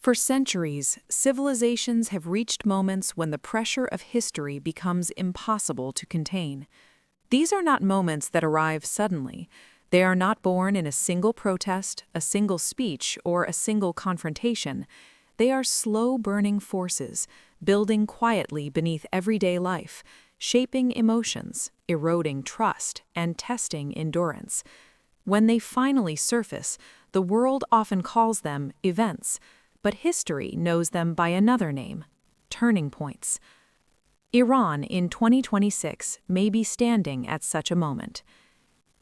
For centuries, civilizations have reached moments when the pressure of history becomes impossible to contain. These are not moments that arrive suddenly. They are not born in a single protest, a single speech, or a single confrontation. They are slow-burning forces, building quietly beneath everyday life, shaping emotions, eroding trust, and testing endurance. When they finally surface, the world often calls them events, but history knows them by another name: turning points. Iran in 2026 may be standing at such a moment.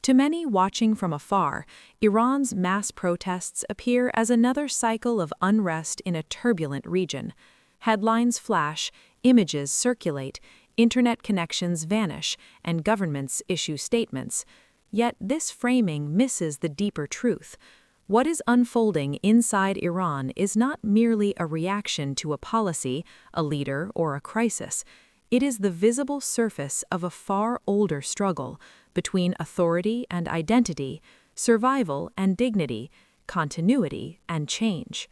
To many watching from afar, Iran's mass protests appear as another cycle of unrest in a turbulent region. Headlines flash, images circulate, internet connections vanish, and governments issue statements. Yet this framing misses the deeper truth. What is unfolding inside Iran is not merely a reaction to a policy, a leader, or a crisis. It is the visible surface of a far older struggle between authority and identity, survival and dignity, continuity and change.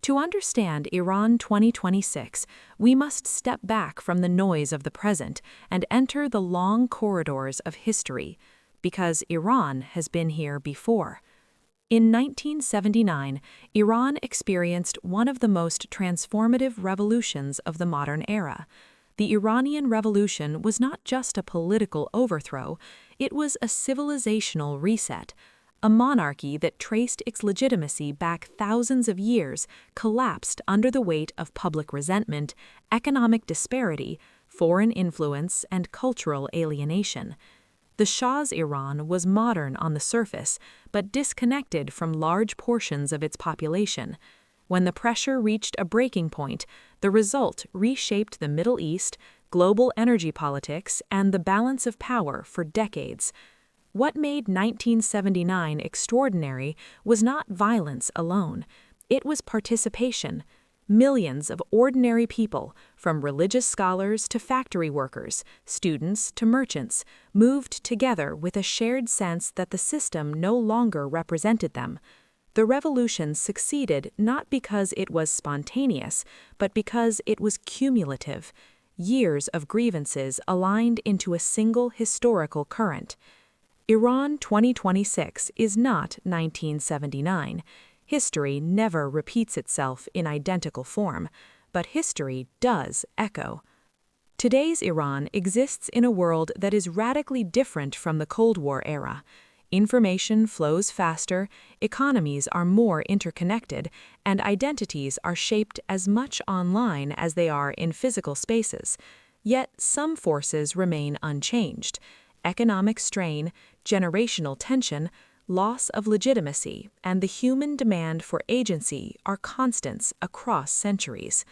To understand Iran 2026, we must step back from the noise of the present and enter the long corridors of history, because Iran has been here before. In 1979, Iran experienced one of the most transformative revolutions of the modern era. The Iranian Revolution was not just a political overthrow, it was a civilizational reset. A monarchy that traced its legitimacy back thousands of years collapsed under the weight of public resentment, economic disparity, foreign influence, and cultural alienation. The Shah's Iran was modern on the surface, but disconnected from large portions of its population. When the pressure reached a breaking point, the result reshaped the Middle East, global energy politics, and the balance of power for decades. What made 1979 extraordinary was not violence alone. It was participation. Millions of ordinary people, from religious scholars to factory workers, students to merchants, moved together with a shared sense that the system no longer represented them. The revolution succeeded not because it was spontaneous, but because it was cumulative. Years of grievances aligned into a single historical current. Iran 2026 is not 1979. History never repeats itself in identical form, but history does echo. Today's Iran exists in a world that is radically different from the Cold War era. Information flows faster, economies are more interconnected, and identities are shaped as much online as they are in physical spaces. Yet some forces remain unchanged: economic strain, generational tension, loss of legitimacy, and the human demand for agency are constants across centuries.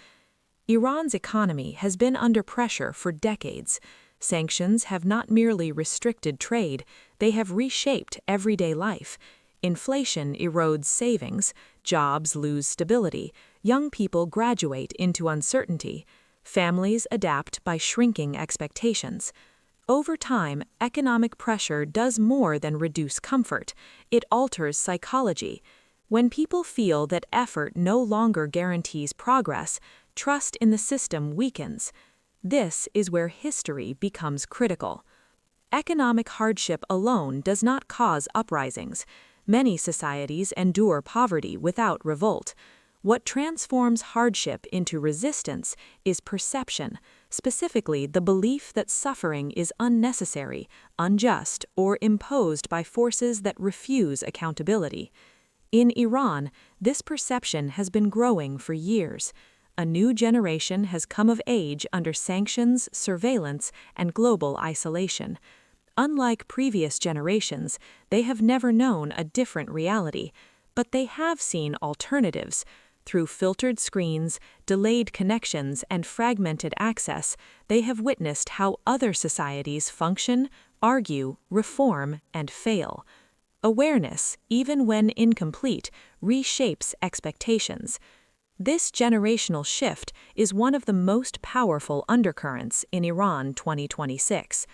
Iran's economy has been under pressure for decades. Sanctions have not merely restricted trade, they have reshaped everyday life. Inflation erodes savings, jobs lose stability, young people graduate into uncertainty, families adapt by shrinking expectations. Over time, economic pressure does more than reduce comfort, it alters psychology. When people feel that effort no longer guarantees progress, trust in the system weakens. This is where history becomes critical. Economic hardship alone does not cause uprisings. Many societies endure poverty without revolt. What transforms hardship into resistance is perception, specifically the belief that suffering is unnecessary, unjust, or imposed by forces that refuse accountability. In Iran, this perception has been growing for years. A new generation has come of age under sanctions, surveillance, and global isolation. Unlike previous generations, they have never known a different reality, but they have seen alternatives. Through filtered screens, delayed connections, and fragmented access, they have witnessed how other societies function, argue, reform, and fail. Awareness, even when incomplete, reshapes expectations. This generational shift is one of the most powerful undercurrents in Iran 2026.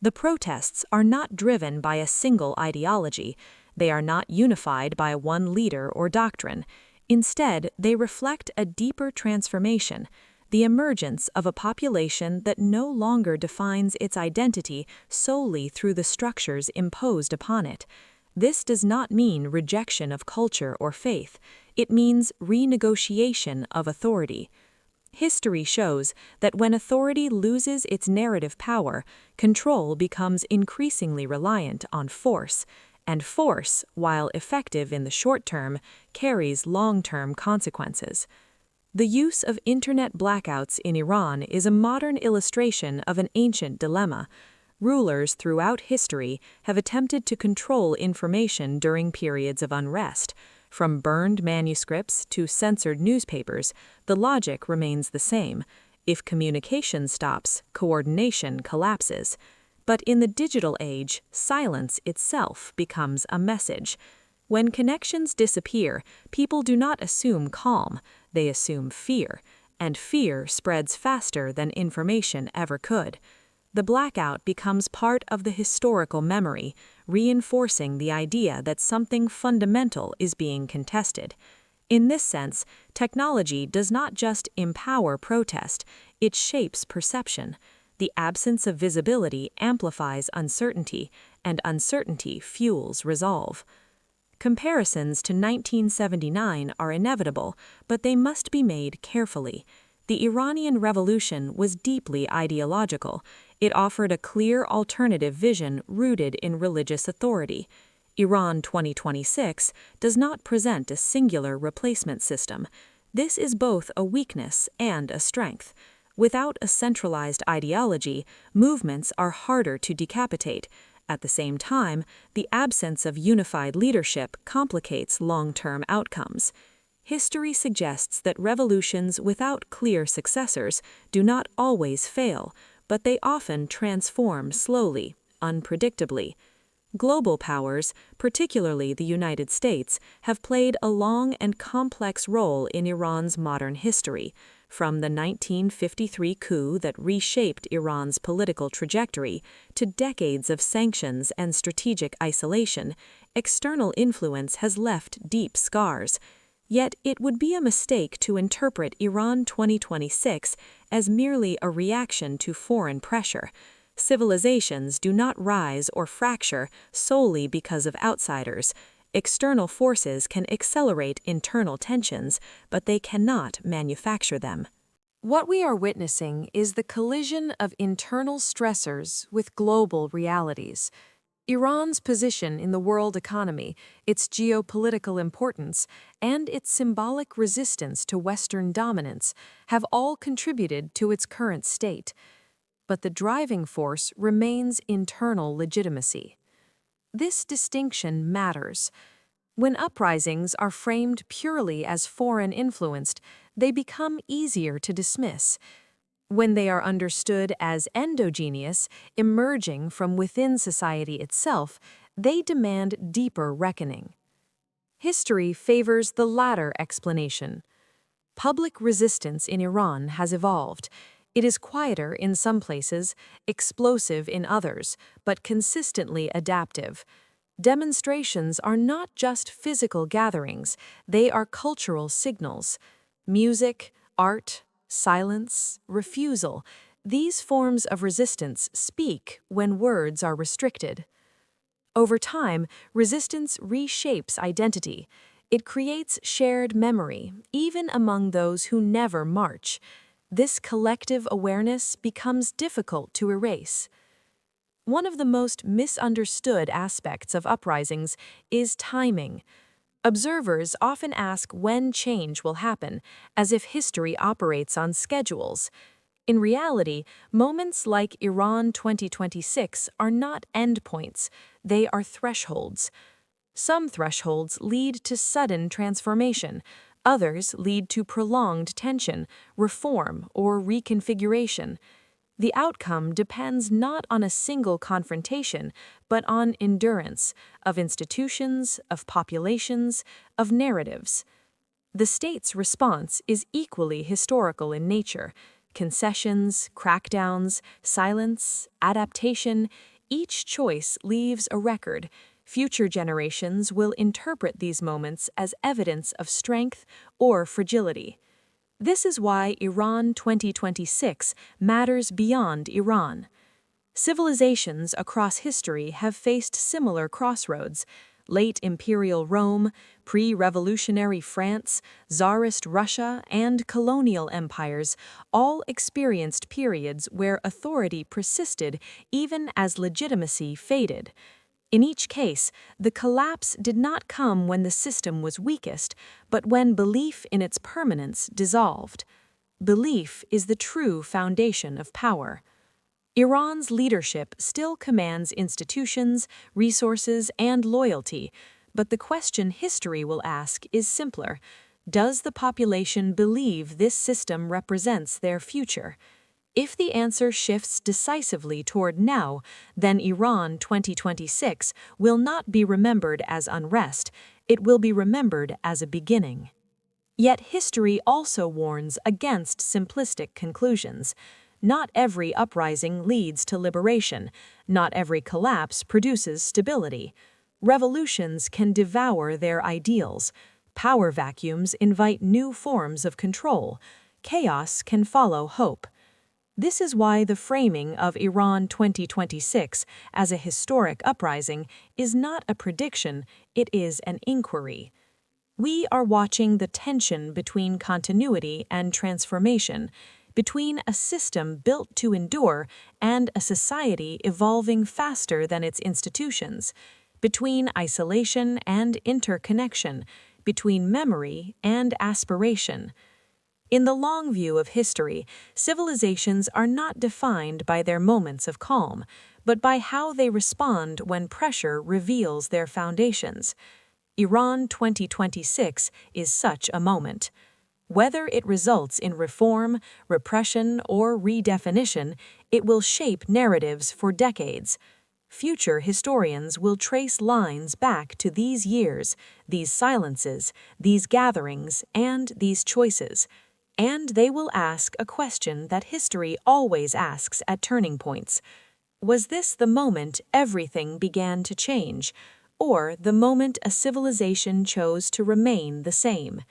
The protests are not driven by a single ideology. They are not unified by one leader or doctrine. Instead, they reflect a deeper transformation, the emergence of a population that no longer defines its identity solely through the structures imposed upon it. This does not mean rejection of culture or faith. It means renegotiation of authority. History shows that when authority loses its narrative power, control becomes increasingly reliant on force, and force, while effective in the short term, carries long-term consequences. The use of internet blackouts in Iran is a modern illustration of an ancient dilemma. Rulers throughout history have attempted to control information during periods of unrest. From burned manuscripts to censored newspapers, the logic remains the same. If communication stops, coordination collapses. But in the digital age, silence itself becomes a message. When connections disappear, people do not assume calm, they assume fear, and fear spreads faster than information ever could. The blackout becomes part of the historical memory, reinforcing the idea that something fundamental is being contested. In this sense, technology does not just empower protest, it shapes perception. The absence of visibility amplifies uncertainty, and uncertainty fuels resolve. Comparisons to 1979 are inevitable, but they must be made carefully. The Iranian Revolution was deeply ideological. It offered a clear alternative vision rooted in religious authority. Iran 2026 does not present a singular replacement system. This is both a weakness and a strength. Without a centralized ideology, movements are harder to decapitate. At the same time, the absence of unified leadership complicates long-term outcomes. History suggests that revolutions without clear successors do not always fail, but they often transform slowly, unpredictably. Global powers, particularly the United States, have played a long and complex role in Iran's modern history. From the 1953 coup that reshaped Iran's political trajectory to decades of sanctions and strategic isolation, external influence has left deep scars. Yet it would be a mistake to interpret Iran 2026 as merely a reaction to foreign pressure. Civilizations do not rise or fracture solely because of outsiders. External forces can accelerate internal tensions, but they cannot manufacture them. What we are witnessing is the collision of internal stressors with global realities. Iran's position in the world economy, its geopolitical importance, and its symbolic resistance to Western dominance have all contributed to its current state. But the driving force remains internal legitimacy. This distinction matters. When uprisings are framed purely as foreign-influenced, they become easier to dismiss. When they are understood as endogenous, emerging from within society itself, they demand deeper reckoning. History favors the latter explanation. Public resistance in Iran has evolved. It is quieter in some places, explosive in others, but consistently adaptive. Demonstrations are not just physical gatherings, they are cultural signals. Music, art, silence, refusal, these forms of resistance speak when words are restricted. Over time, resistance reshapes identity. It creates shared memory, even among those who never march. This collective awareness becomes difficult to erase. One of the most misunderstood aspects of uprisings is timing. Observers often ask when change will happen, as if history operates on schedules. In reality, moments like Iran 2026 are not endpoints, they are thresholds. Some thresholds lead to sudden transformation, others lead to prolonged tension, reform, or reconfiguration. The outcome depends not on a single confrontation, but on endurance of institutions, of populations, of narratives. The state's response is equally historical in nature. Concessions, crackdowns, silence, adaptation, each choice leaves a record, Future generations will interpret these moments as evidence of strength or fragility. This is why Iran 2026 matters beyond Iran. Civilizations across history have faced similar crossroads. Late imperial Rome, pre-revolutionary France, Tsarist Russia, and colonial empires all experienced periods where authority persisted even as legitimacy faded. In each case, the collapse did not come when the system was weakest, but when belief in its permanence dissolved. Belief is the true foundation of power. Iran's leadership still commands institutions, resources, and loyalty, but the question history will ask is simpler. Does the population believe this system represents their future? If the answer shifts decisively toward now, then Iran 2026 will not be remembered as unrest, it will be remembered as a beginning. Yet history also warns against simplistic conclusions. Not every uprising leads to liberation. Not every collapse produces stability. Revolutions can devour their ideals. Power vacuums invite new forms of control. Chaos can follow hope. This is why the framing of Iran 2026 as a historic uprising is not a prediction, it is an inquiry. We are watching the tension between continuity and transformation, between a system built to endure and a society evolving faster than its institutions, between isolation and interconnection, between memory and aspiration. In the long view of history, civilizations are not defined by their moments of calm, but by how they respond when pressure reveals their foundations. Iran 2026 is such a moment. Whether it results in reform, repression, or redefinition, it will shape narratives for decades. Future historians will trace lines back to these years, these silences, these gatherings, and these choices. And they will ask a question that history always asks at turning points. Was this the moment everything began to change, or the moment a civilization chose to remain the same?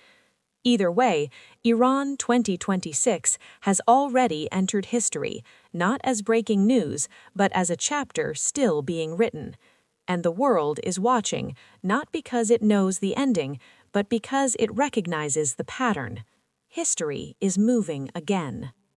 Either way, Iran 2026 has already entered history, not as breaking news, but as a chapter still being written. And the world is watching, not because it knows the ending, but because it recognizes the pattern. History is moving again.